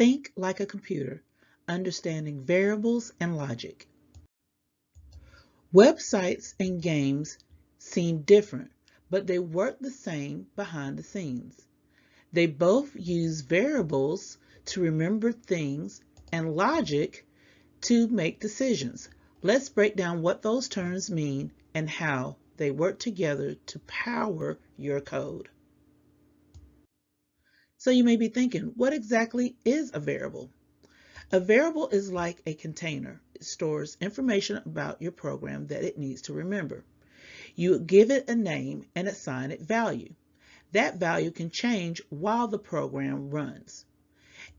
Think like a computer, understanding variables and logic. Websites and games seem different, but they work the same behind the scenes. They both use variables to remember things and logic to make decisions. Let's break down what those terms mean and how they work together to power your code. So you may be thinking, what exactly is a variable? A variable is like a container. It stores information about your program that it needs to remember. You give it a name and assign it value. That value can change while the program runs.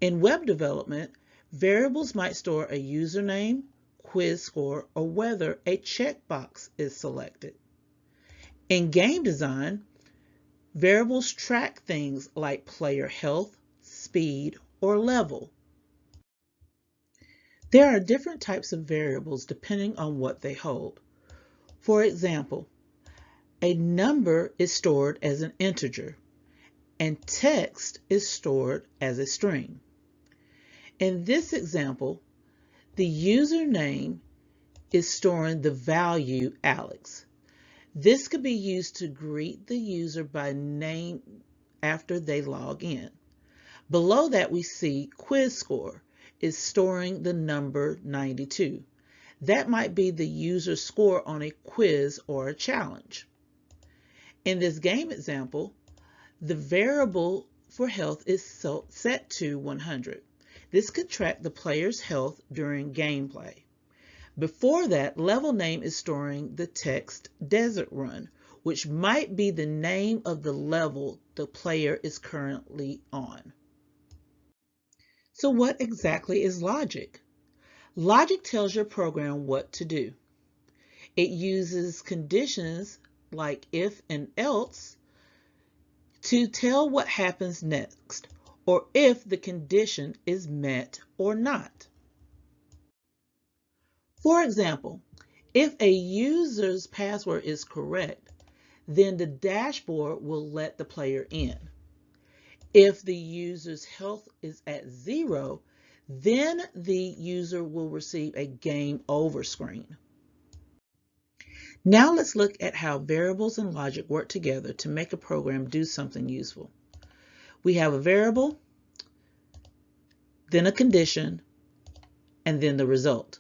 In web development, variables might store a username, quiz score, or whether a checkbox is selected. In game design, variables track things like player health, speed, or level. There are different types of variables depending on what they hold. For example, a number is stored as an integer, and text is stored as a string. In this example, the username is storing the value Alex. This could be used to greet the user by name after they log in. Below that, we see quiz score is storing the number 92. That might be the user's score on a quiz or a challenge. In this game example, the variable for health is set to 100. This could track the player's health during gameplay. Before that, level name is storing the text desert run, which might be the name of the level the player is currently on. So what exactly is logic? Logic tells your program what to do. It uses conditions like if and else to tell what happens next, or if the condition is met or not. For example, if a user's password is correct, then the dashboard will let the player in. If the user's health is at 0, then the user will receive a game over screen. Now let's look at how variables and logic work together to make a program do something useful. We have a variable, then a condition, and then the result.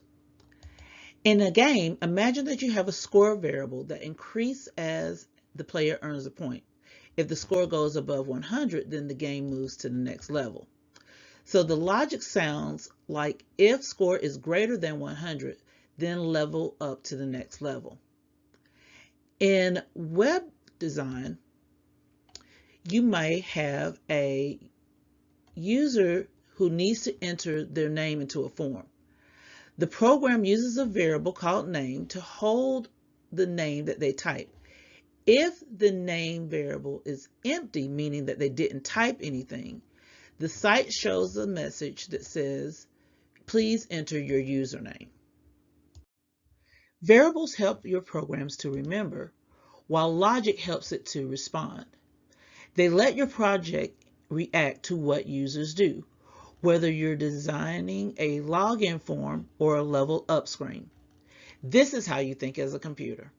In a game, imagine that you have a score variable that increases as the player earns a point. If the score goes above 100, then the game moves to the next level. So the logic sounds like if score is greater than 100, then level up to the next level. In web design, you may have a user who needs to enter their name into a form. The program uses a variable called name to hold the name that they type. If the name variable is empty, meaning that they didn't type anything, the site shows a message that says, please enter your username. Variables help your programs to remember, while logic helps it to respond. They let your project react to what users do, whether you're designing a login form or a level up screen. This is how you think as a computer.